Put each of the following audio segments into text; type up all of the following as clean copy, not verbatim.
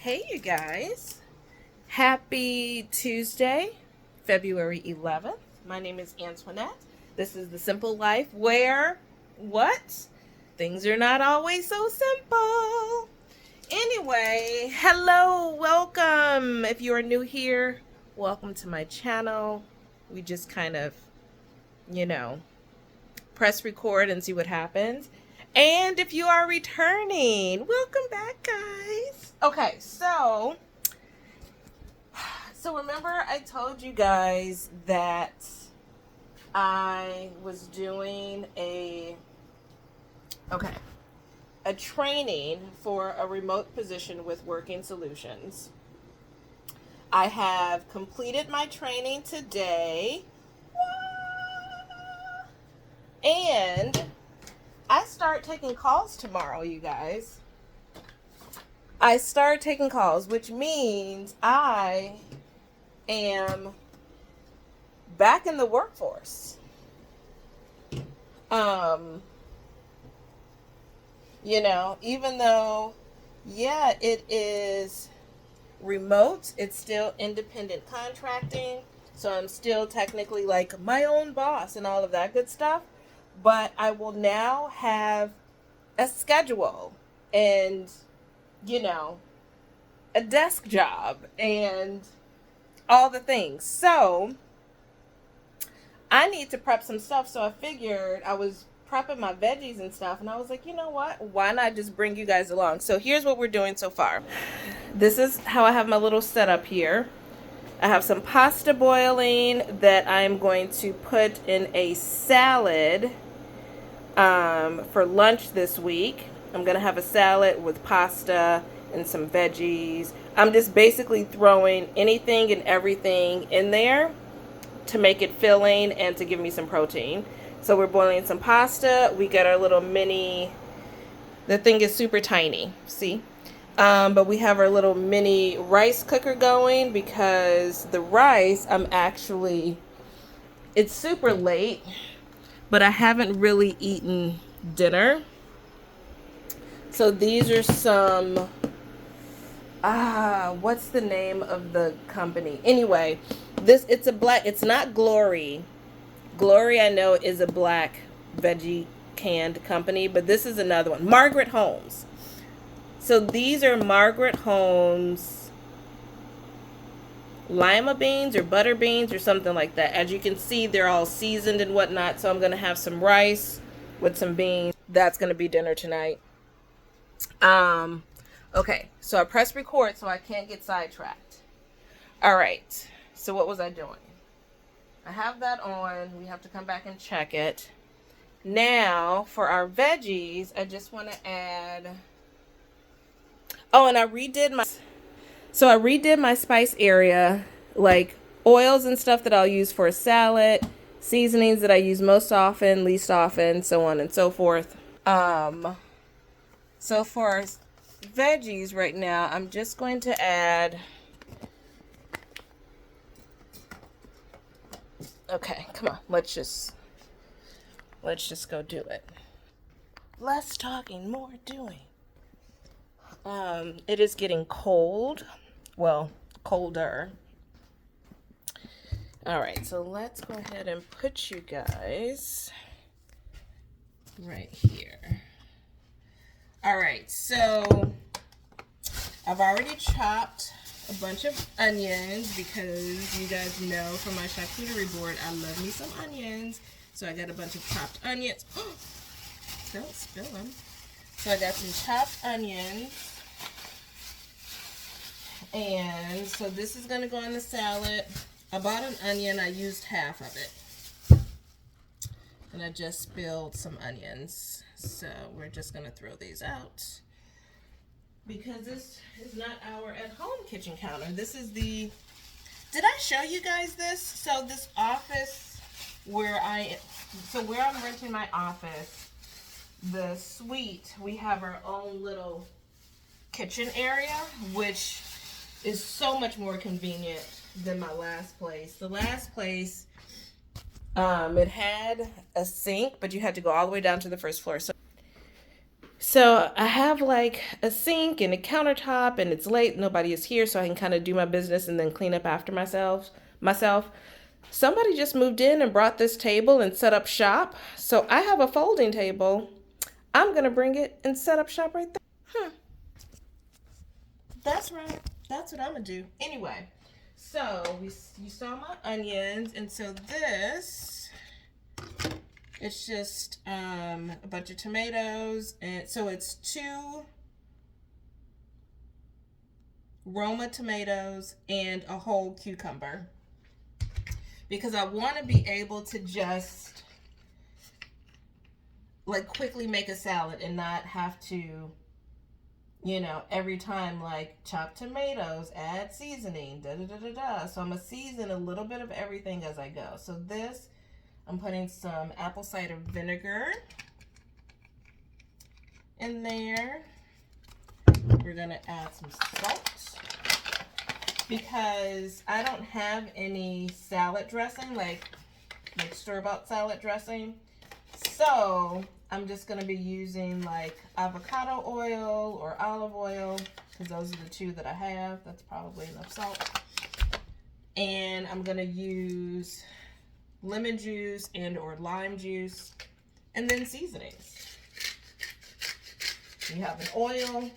Hey, you guys. Happy Tuesday, February 11th. My name is Antoinette. This is The Simple Life where, what? Things are not always so simple. Anyway, hello, welcome. If you are new here, welcome to my channel. We just kind of, press record and see what happens. And if you are returning, welcome back, guys. Okay, so remember I told you guys that I was doing a training for a remote position with Working Solutions. I have completed my training today. And I start taking calls tomorrow, you guys. I start taking calls, which means I am back in the workforce. Even though, it is remote, it's still independent contracting. So I'm still technically like my own boss and all of that good stuff. But I will now have a schedule and, a desk job and all the things. So I need to prep some stuff. So I figured I was prepping my veggies and stuff. And I was like, you know what? Why not just bring you guys along? So here's what we're doing so far. This is how I have my little setup here. I have some pasta boiling that I'm going to put in a salad for lunch this week. I'm going to have a salad with pasta and some veggies. I'm just basically throwing anything and everything in there to make it filling and to give me some protein. So we're boiling some pasta. We got our little mini, the thing is super tiny, see? But we have our little mini rice cooker going because the rice, it's super late, but I haven't really eaten dinner. So these are some, what's the name of the company? Anyway, it's not Glory. Glory, I know, is a black veggie canned company, but this is another one. Margaret Holmes. So these are Margaret Holmes lima beans or butter beans or something like that. As you can see, they're all seasoned and whatnot. So I'm going to have some rice with some beans. That's going to be dinner tonight. Okay, so I pressed record so I can't get sidetracked. All right, so what was I doing? I have that on. We have to come back and check it. Now, for our veggies, I just want to add... Oh, and I redid my spice area, like oils and stuff that I'll use for a salad, seasonings that I use most often, least often, so on and so forth. So for veggies right now, I'm just going to add... Okay, come on, let's just go do it. Less talking, more doing. It is getting cold. Well, colder. All right, so let's go ahead and put you guys right here. All right, so I've already chopped a bunch of onions because you guys know from my charcuterie board, I love me some onions. So I got a bunch of chopped onions. Don't spill them. So I got some chopped onions. And so this is going to go on the salad. I bought an onion. I used half of it. And I just spilled some onions. So we're just going to throw these out. Because this is not our at-home kitchen counter. This is the... Did I show you guys this? So this office where I'm renting my office, the suite, we have our own little kitchen area, which is so much more convenient than my last place. The last place, it had a sink, but you had to go all the way down to the first floor. So So I have like a sink and a countertop, and it's late. Nobody is here, so I can kind of do my business and then clean up after myself. Myself. Somebody just moved in and brought this table and set up shop. So I have a folding table. I'm gonna bring it and set up shop right there. That's right. That's what I'm gonna do. Anyway, so you saw my onions, and so this it's just a bunch of tomatoes, and so it's 2 Roma tomatoes and a whole cucumber, because I want to be able to just like quickly make a salad and not have to, every time like chop tomatoes, add seasoning, da da da da da. So I'm gonna season a little bit of everything as I go. So this, I'm putting some apple cider vinegar in there. We're gonna add some salt because I don't have any salad dressing, like store-bought salad dressing. So I'm just going to be using like avocado oil or olive oil, because those are the 2 that I have. That's probably enough salt. And I'm going to use lemon juice and or lime juice, and then seasonings. You have an oil,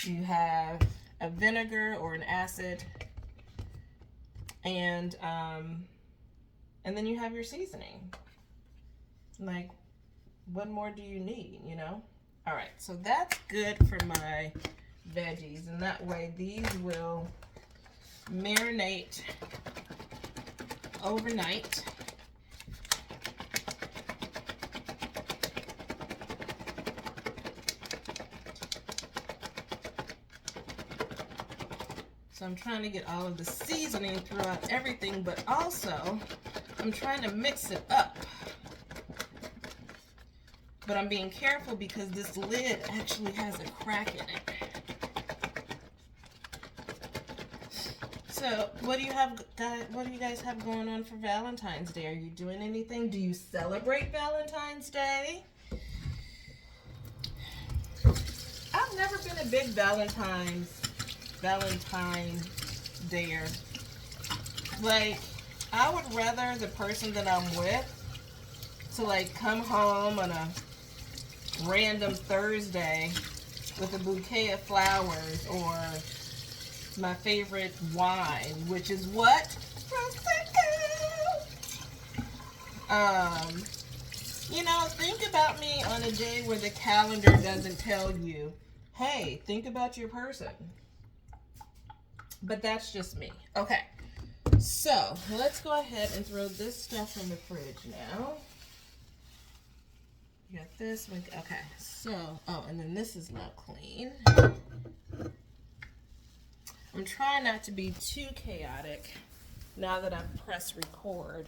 you have a vinegar or an acid, and then you have your seasoning. Like, what more do you need, All right, so that's good for my veggies, and that way these will marinate overnight. So I'm trying to get all of the seasoning throughout everything, but also I'm trying to mix it up. But I'm being careful because this lid actually has a crack in it. So, what do you guys have going on for Valentine's Day? Are you doing anything? Do you celebrate Valentine's Day? I've never been a big Valentine Dayer. Like, I would rather the person that I'm with to like come home on a random Thursday with a bouquet of flowers or my favorite wine, which is what? Prosecco! Think about me on a day where the calendar doesn't tell you, hey, think about your person. But that's just me. Okay, so let's go ahead and throw this stuff in the fridge now. You got this one. Okay, so, and then this is not clean. I'm trying not to be too chaotic now that I've pressed record.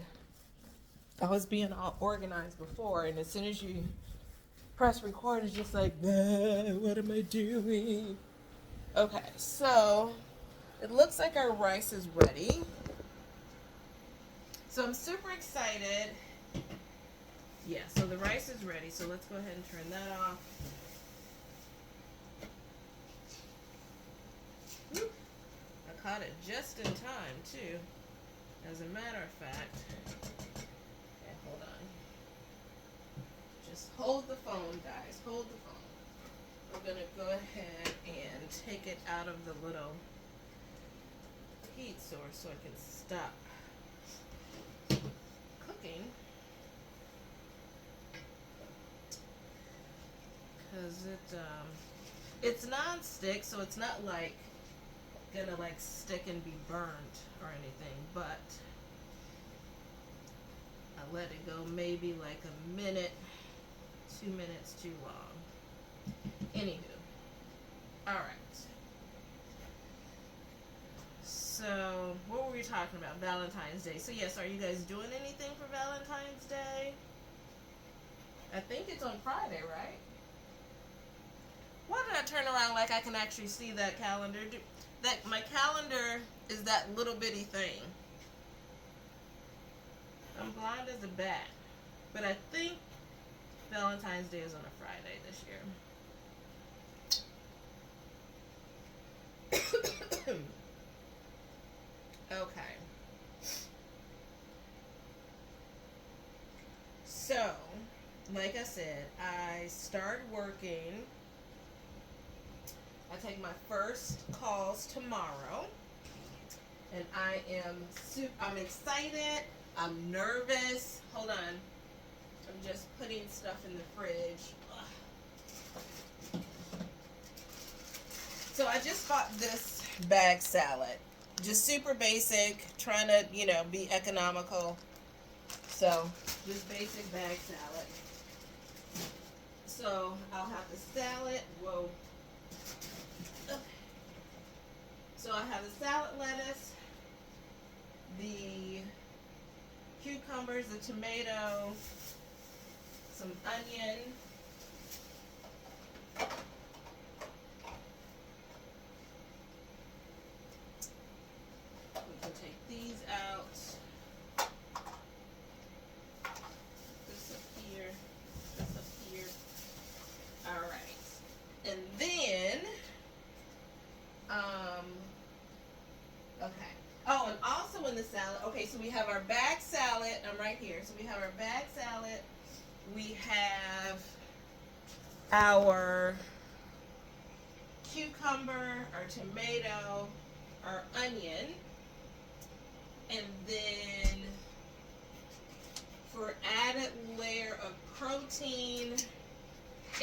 I was being all organized before, and as soon as you press record, it's just like, what am I doing? Okay, so it looks like our rice is ready. So I'm super excited. Yeah, so the rice is ready, so let's go ahead and turn that off. Whew. I caught it just in time, too. As a matter of fact, okay, hold on. Just hold the phone, guys. Hold the phone. I'm going to go ahead and take it out of the little heat source so I can stop cooking. Because it's non-stick, so it's not like gonna like stick and be burnt or anything, but I let it go maybe like a minute, 2 minutes too long. Anywho, alright. So, what were we talking about? Valentine's Day. So yes, are you guys doing anything for Valentine's Day? I think it's on Friday, right? Why did I turn around like I can actually see that calendar? That my calendar is that little bitty thing. I'm blind as a bat. But I think Valentine's Day is on a Friday this year. Okay. So, like I said, I start working. I take my first calls tomorrow, and I'm excited. I'm nervous. Hold on. I'm just putting stuff in the fridge. Ugh. So I just bought this bag salad. Just super basic, trying to, be economical. So, just basic bag salad. So, I'll have the salad. Whoa. Okay. So, I have the salad lettuce, the cucumbers, the tomato, some onion, we can take these out. This up here, this up here. All right, and then, okay. Oh, and also in the salad. Okay, so we have our bag salad. I'm right here. So we have our bag salad. We have our cucumber, our tomato, our onion, and then for added layer of protein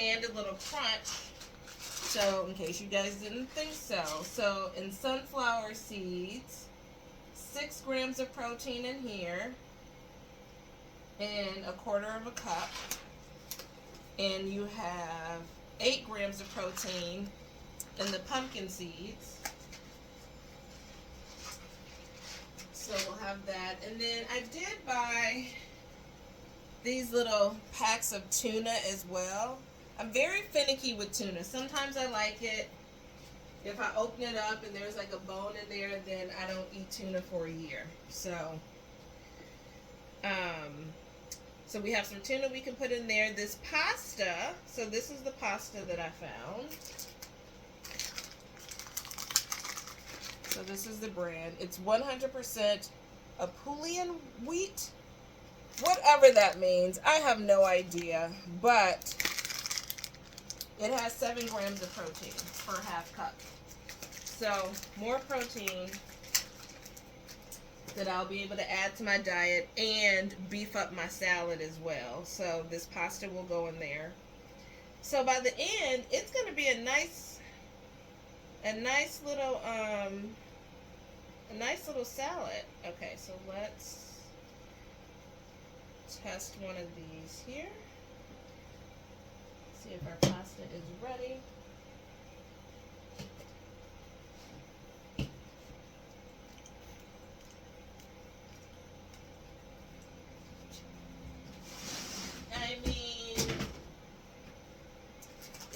and a little crunch. So in case you guys didn't think so in sunflower seeds, 6 grams of protein in here, and a quarter of a cup, and you have 8 grams of protein in the pumpkin seeds. So we'll have that. And then I did buy these little packs of tuna as well. I'm very finicky with tuna. Sometimes I like it. If I open it up and there's like a bone in there, then I don't eat tuna for a year. So we have some tuna we can put in there. This pasta, so this is the pasta that I found. So this is the brand. It's 100% Apulian wheat. Whatever that means. I have no idea. But it has 7 grams of protein per half cup. So more protein that I'll be able to add to my diet and beef up my salad as well. So this pasta will go in there. So by the end, it's going to be a nice little salad. Okay, so let's test one of these here. See if our pasta is ready. I mean,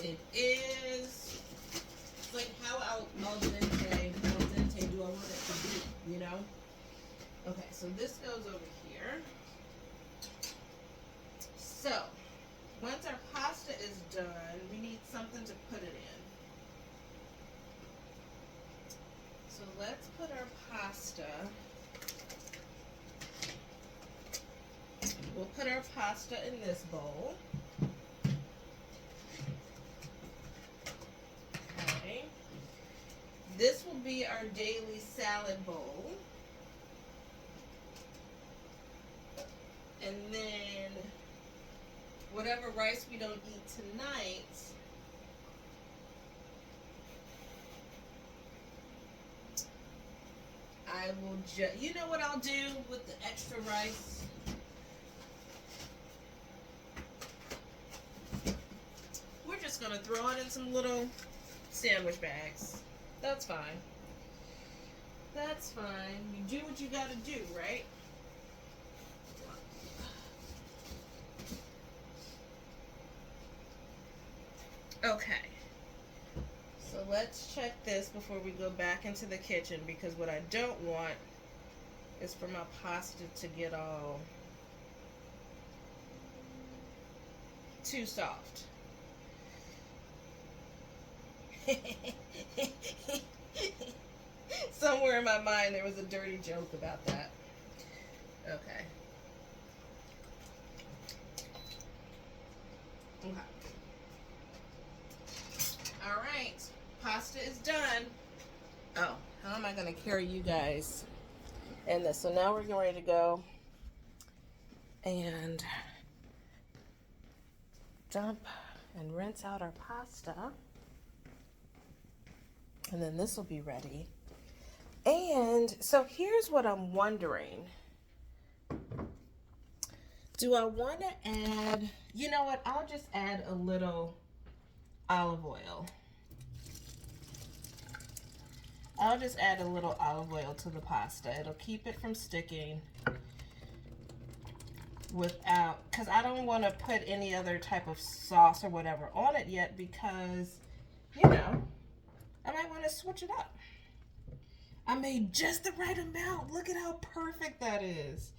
it is like how al dente do I want it to be, you know? Okay, so this goes over here. So, once our pasta is done, we need something to put it in. So let's put our pasta. We'll put our pasta in this bowl. Okay. This will be our daily salad bowl. And then whatever rice we don't eat tonight, I will just, you know what I'll do with the extra rice? We're just going to throw it in some little sandwich bags. That's fine. That's fine. You do what you got to do, right? Okay. So let's check this before we go back into the kitchen, because what I don't want is for my pasta to get all too soft. Somewhere in my mind there was a dirty joke about that. Okay. Okay. All right. Pasta is done. Oh, how am I going to carry you guys in this? So now we're getting ready to go and dump and rinse out our pasta. And then this will be ready. And so here's what I'm wondering. Do I want to add, you know what, I'll just add a little olive oil. I'll just add a little olive oil to the pasta. It'll keep it from sticking without, because I don't want to put any other type of sauce or whatever on it yet because, you know, I might want to switch it up. I made just the right amount. Look at how perfect that is.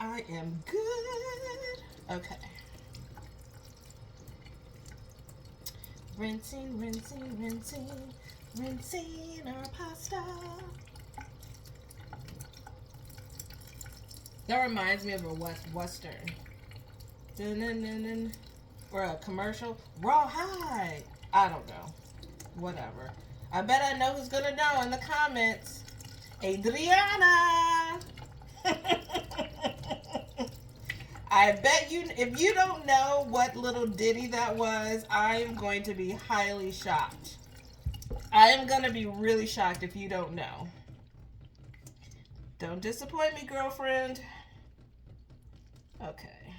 I am good. Okay. Rinsing, rinsing, rinsing, rinsing our pasta. That reminds me of a Western. Dun-dun-dun-dun. Or a commercial. Rawhide. I don't know. Whatever. I bet I know who's gonna know in the comments. Adriana. I bet you, if you don't know what little ditty that was, I'm going to be highly shocked. I am going to be really shocked if you don't know. Don't disappoint me, girlfriend. Okay.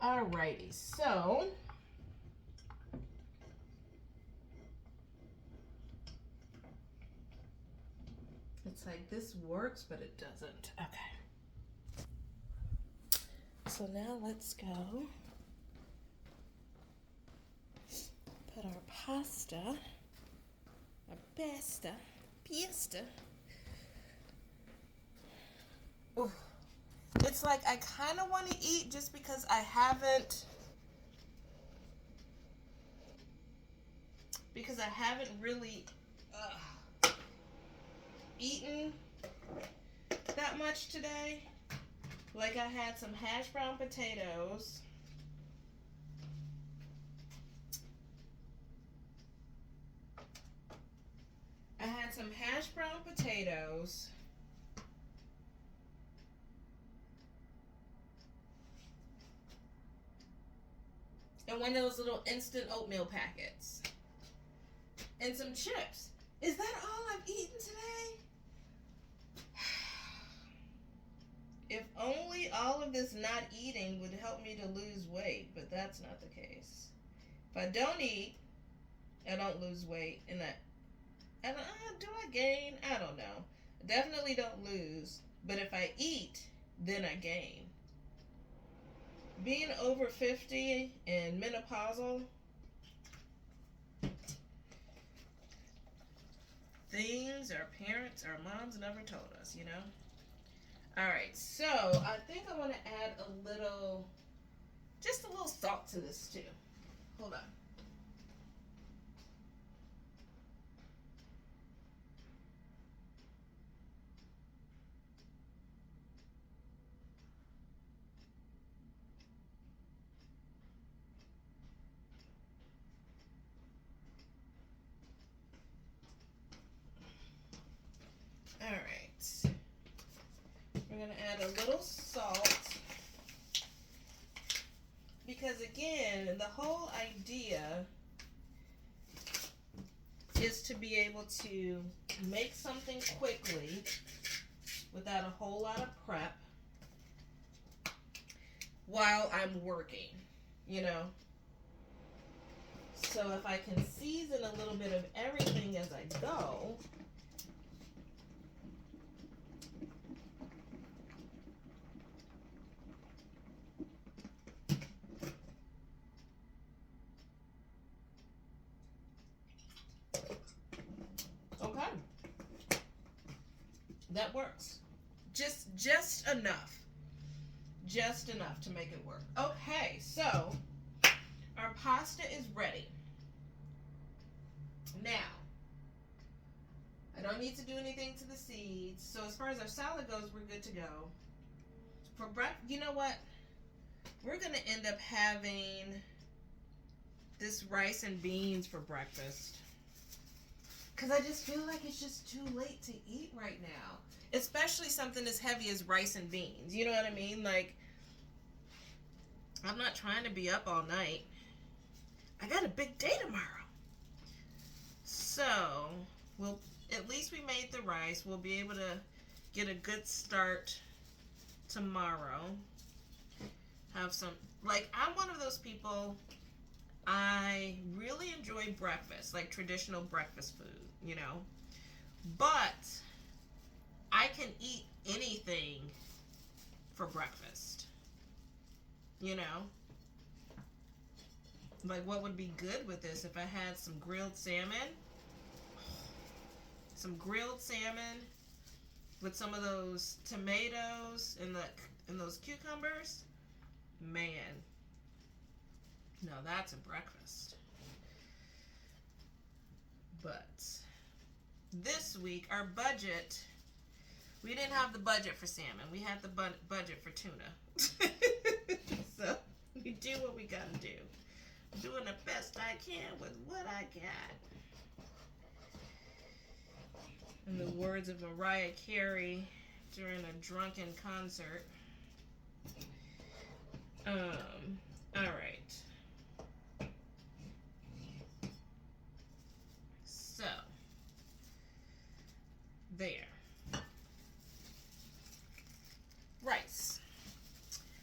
Alrighty, so it's like this works, but it doesn't. Okay. So now let's go put our pasta, our pasta. Ooh. It's like I kind of want to eat just because I haven't really eaten that much today. Like I had some hash brown potatoes. And one of those little instant oatmeal packets. And some chips. Is that all I've eaten today? If only all of this not eating would help me to lose weight, but that's not the case. If I don't eat, I don't lose weight, and do I gain? I don't know. I definitely don't lose, but if I eat, then I gain. Being over 50 and menopausal, things our parents, our moms never told us, you know? Alright, so I think I want to add just a little salt to this too. Hold on. Alright. We're going to add a little salt. Because again, the whole idea is to be able to make something quickly without a whole lot of prep while I'm working, you know. So if I can season a little bit of everything as I go, okay, that works. Just enough. just enough to make it work. Okay, so our pasta is ready. Now, I don't need to do anything to the seeds. So as far as our salad goes, we're good to go. For breakfast, you know what? We're going to end up having this rice and beans for breakfast. Because I just feel like it's just too late to eat right now. Especially something as heavy as rice and beans. You know what I mean? Like, I'm not trying to be up all night. I got a big day tomorrow. So, at least we made the rice. We'll be able to get a good start tomorrow. Have some, like, I'm one of those people, I really enjoy breakfast, like traditional breakfast food, you know. But I can eat anything for breakfast, you know. Like, what would be good with this if I had some grilled salmon? Some grilled salmon with some of those tomatoes and those cucumbers. Man, no, that's a breakfast. But this week, our budget, we didn't have the budget for salmon. We had the budget for tuna. So we do what we gotta do. I'm doing the best I can with what I got. In the words of Mariah Carey during a drunken concert. All right. So, there. Rice.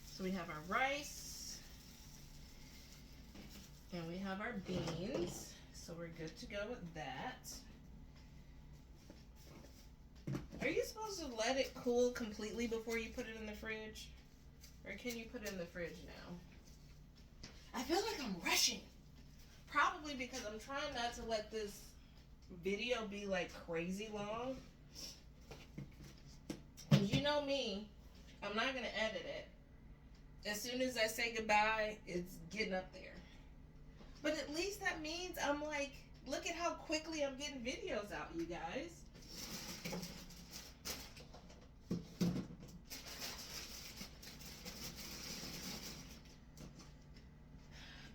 So we have our rice, and we have our beans. So we're good to go with that. Are you supposed to let it cool completely before you put it in the fridge? Or can you put it in the fridge now? I feel like I'm rushing. Probably because I'm trying not to let this video be like crazy long. Because you know me, I'm not going to edit it. As soon as I say goodbye, it's getting up there. But at least that means I'm like, look at how quickly I'm getting videos out, you guys.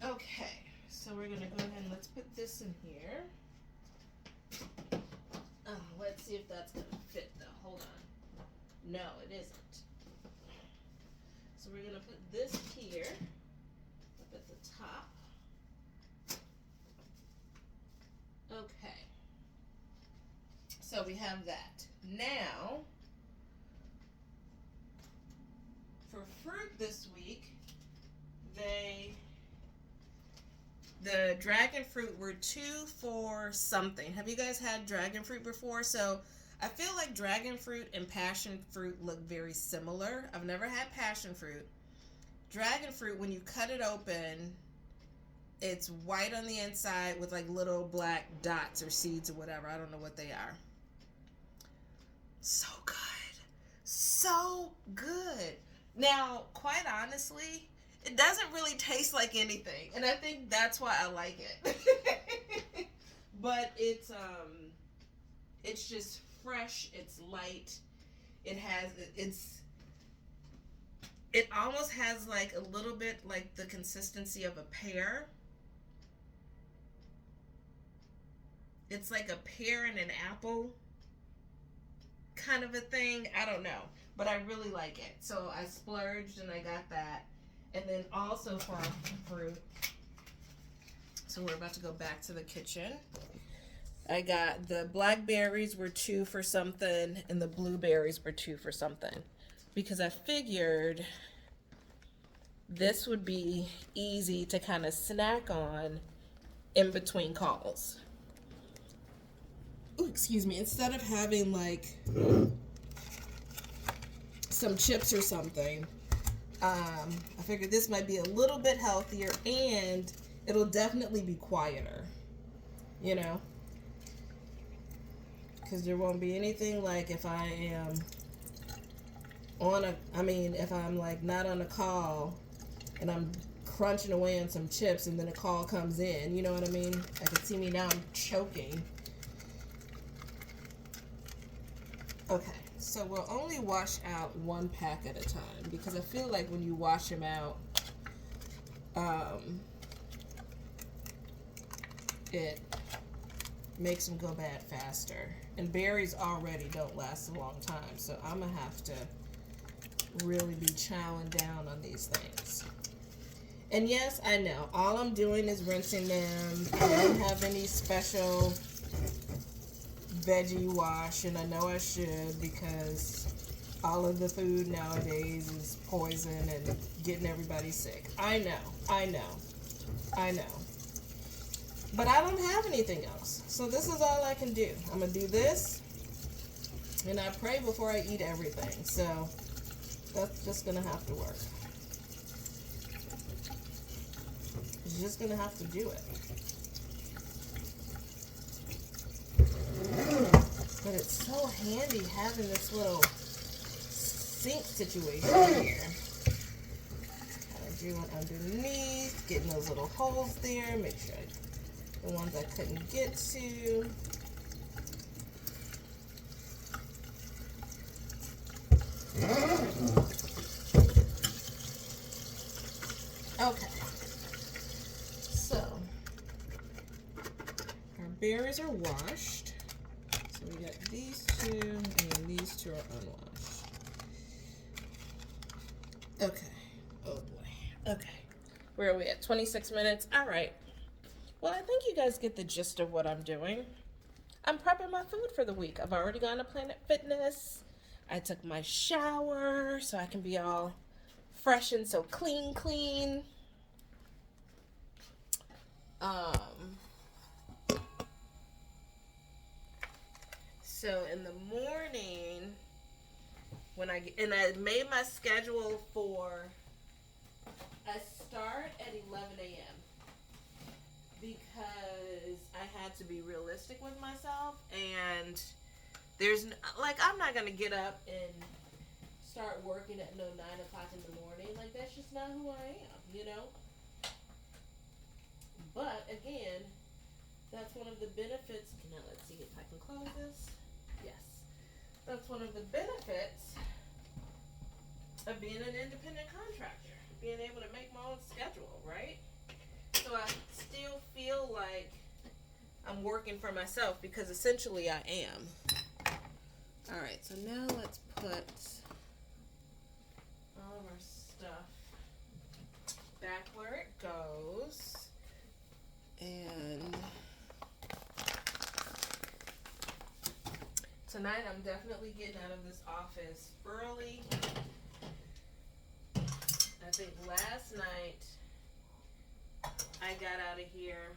Okay, so we're gonna go ahead and let's put this in here. Let's see if that's gonna fit though. Hold on. No, it isn't. So we're gonna put this here up at the top. Okay. So we have that. Now, for fruit this week, the dragon fruit were 2 for something. Have you guys had dragon fruit before? So I feel like dragon fruit and passion fruit look very similar. I've never had passion fruit. Dragon fruit, when you cut it open, it's white on the inside with like little black dots or seeds or whatever. I don't know what they are. So good. So good. Now, quite honestly, it doesn't really taste like anything, and I think that's why I like it. But it's just fresh, it's light. It almost has like a little bit like the consistency of a pear. It's like a pear and an apple kind of a thing. I don't know, but I really like it. So I splurged and I got that. And then also for our fruit, so we're about to go back to the kitchen. I got the blackberries were 2 for something and the blueberries were 2 for something. Because I figured this would be easy to kind of snack on in between calls. Ooh, excuse me. Instead of having like some chips or something, I figured this might be a little bit healthier and it'll definitely be quieter, you know, because there won't be anything like if I am if I'm like not on a call and I'm crunching away on some chips and then a call comes in, you know what I mean? I can see me now, I'm choking. Okay, so we'll only wash out one pack at a time because I feel like when you wash them out, it makes them go bad faster. And berries already don't last a long time, so I'm gonna have to really be chowing down on these things. And yes, I know, all I'm doing is rinsing them. I don't have any special veggie wash, and I know I should because all of the food nowadays is poison and getting everybody sick. I know. But I don't have anything else. So this is all I can do. I'm going to do this, and I pray before I eat everything. So that's just going to have to work. It's just going to have to do it. But it's so handy having this little sink situation here. Kind of doing underneath, getting those little holes there, make sure the ones I couldn't get to. Okay. So, our berries are washed. So we got these two, and then these two are unwashed. Okay. Oh boy. Okay. Where are we at? 26 minutes? All right. Well, I think you guys get the gist of what I'm doing. I'm prepping my food for the week. I've already gone to Planet Fitness. I took my shower so I can be all fresh and so clean. So in the morning, I made my schedule for a start at 11 a.m. because I had to be realistic with myself, and I'm not gonna get up and start working at 9 o'clock in the morning. Like, that's just not who I am, you know? But again, that's one of the benefits. Now let's see if I can close this. Yes. That's one of the benefits of being an independent contractor. Being able to make my own schedule, right? So I still feel like I'm working for myself because essentially I am. Alright, so now let's put all of our stuff back where it goes. And tonight I'm definitely getting out of this office early. I think last night I got out of here.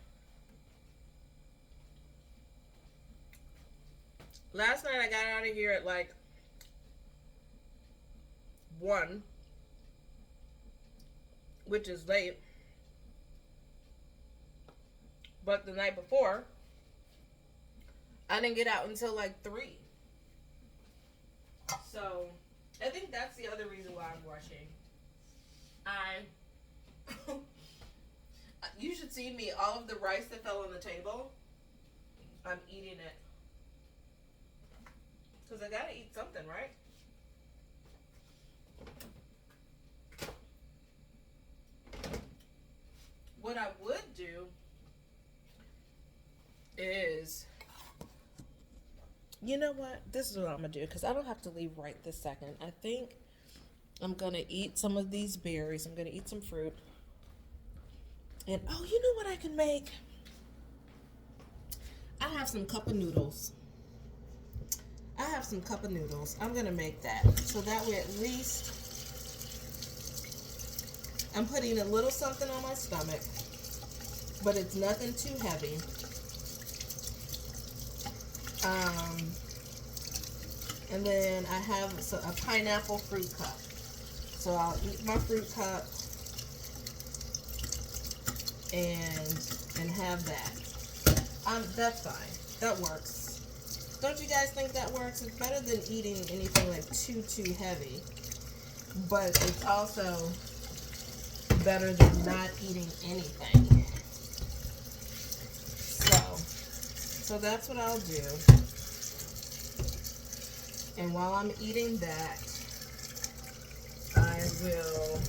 Last night I got out of here at like 1, which is late. But the night before, I didn't get out until like 3. So, I think that's the other reason why I'm rushing. You should see me, all of the rice that fell on the table, I'm eating it. Because I gotta eat something, right? What I would do is, you know what? This is what I'm gonna do because I don't have to leave right this second. I think I'm gonna eat some of these berries. I'm gonna eat some fruit. And oh, you know what I can make? I have some cup of noodles. I'm gonna make that. So that way at least I'm putting a little something on my stomach, but it's nothing too heavy. And then I have a pineapple fruit cup. So I'll eat my fruit cup and have that. That's fine. That works. Don't you guys think that works? It's better than eating anything like too heavy. but it's also better than not eating anything. So that's what I'll do. And while I'm eating that, I will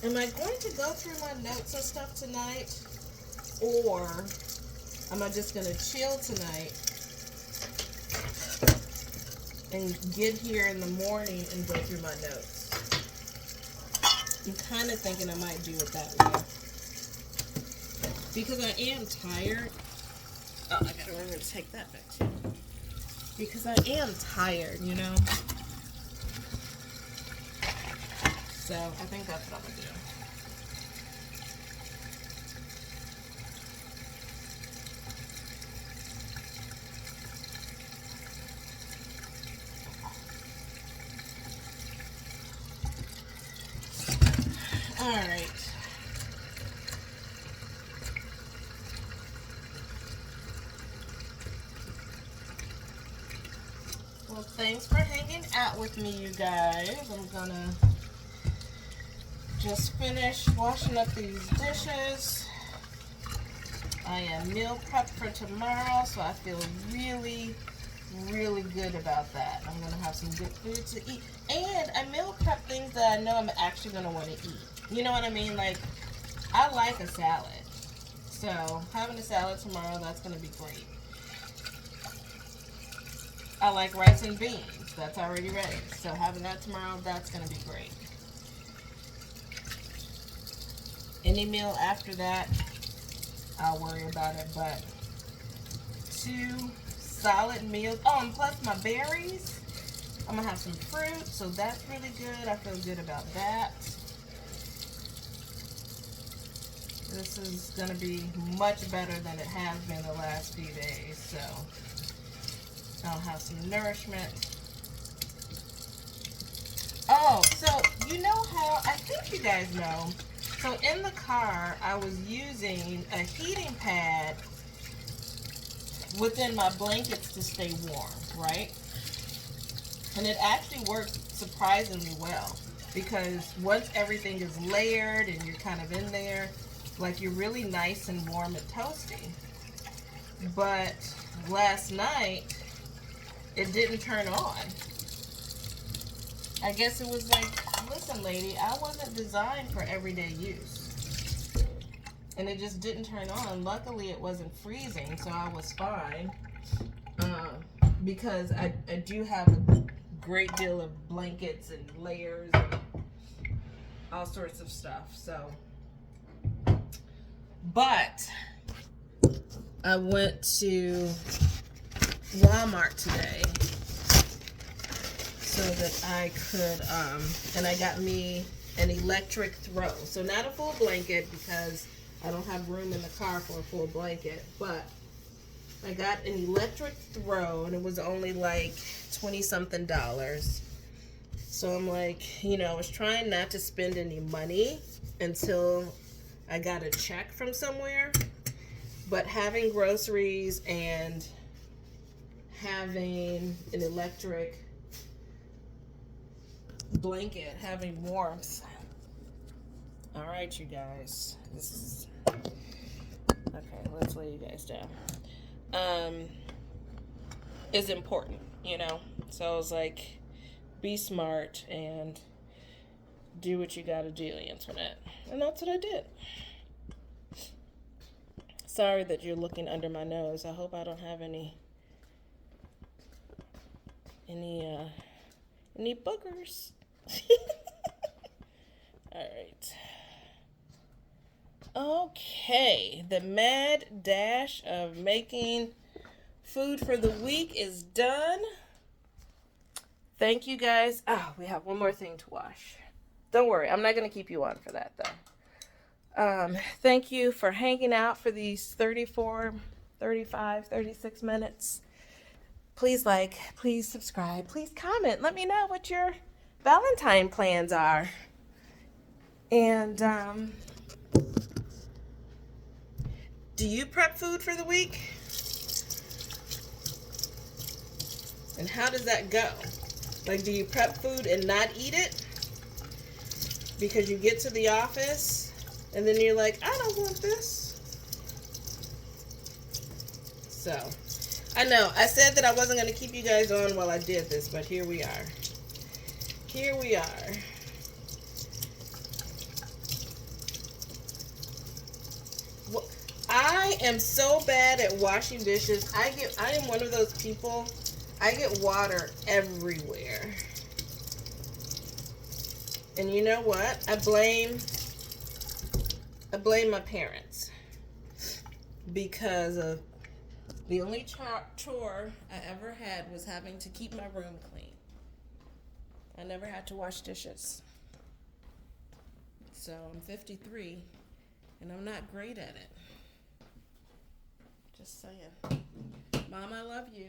am I going to go through my notes and stuff tonight, or am I just going to chill tonight and get here in the morning and go through my notes? I'm kind of thinking I might do it that way, because I am tired. Oh, I gotta remember to take that back too. Because I am tired, you know? So I think that's what I'm gonna do. All right. Well, thanks for hanging out with me, you guys. I'm gonna just finish washing up these dishes. I am meal prepped for tomorrow, so I feel really, really good about that. I'm gonna have some good food to eat, and I meal prep things that I know I'm actually gonna want to eat. You know what I mean? Like, I like a salad, so having a salad tomorrow, that's gonna be great. I like rice and beans. That's already ready. So having that tomorrow, that's going to be great. Any meal after that, I'll worry about it. But 2 solid meals. Oh, and plus my berries. I'm going to have some fruit. So that's really good. I feel good about that. This is going to be much better than it has been the last few days. So I'll have some nourishment. Oh, so you know how, I think you guys know, so in the car, I was using a heating pad within my blankets to stay warm, right? And it actually worked surprisingly well, because once everything is layered and you're kind of in there, like, you're really nice and warm and toasty. But last night, it didn't turn on. I guess it was like, listen, lady, I wasn't designed for everyday use. And it just didn't turn on. Luckily, it wasn't freezing, so I was fine. Because I do have a great deal of blankets and layers and all sorts of stuff. So, but I went to Walmart today so that I could, and I got me an electric throw. So not a full blanket, because I don't have room in the car for a full blanket, but I got an electric throw, and it was only like $20-something. So I'm like, you know, I was trying not to spend any money until I got a check from somewhere, but having groceries and having an electric blanket, having warmth. All right, you guys. This is okay. Let's lay you guys down. Is important, you know. So I was like, be smart and do what you gotta do, Antoinette, and that's what I did. Sorry that you're looking under my nose. I hope I don't have any boogers. All right. Okay, the mad dash of making food for the week is done. Thank you guys. Oh, we have one more thing to wash. Don't worry, I'm not going to keep you on for that though. Thank you for hanging out for these 34, 35, 36 minutes. Please like, please subscribe, please comment. Let me know what your Valentine plans are. And do you prep food for the week? And how does that go? Like, do you prep food and not eat it? Because you get to the office and then you're like, I don't want this. So, I know, I said that I wasn't going to keep you guys on while I did this, but here we are. Here we are. Well, I am so bad at washing dishes. I am one of those people, I get water everywhere. And you know what? I blame my parents, because of the only chore I ever had was having to keep my room clean. I never had to wash dishes. So I'm 53 and I'm not great at it. Just saying. Mom, I love you.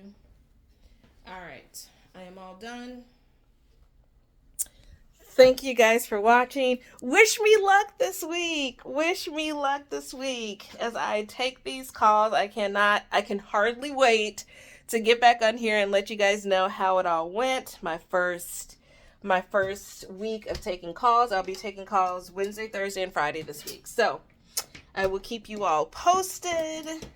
All right, I am all done. Thank you guys for watching. Wish me luck this week. Wish me luck this week as I take these calls. I can hardly wait to get back on here and let you guys know how it all went. My first week of taking calls. I'll be taking calls Wednesday, Thursday, and Friday this week. So I will keep you all posted.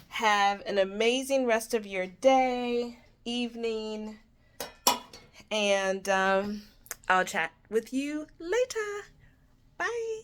Have an amazing rest of your day, evening, and I'll chat with you later. Bye.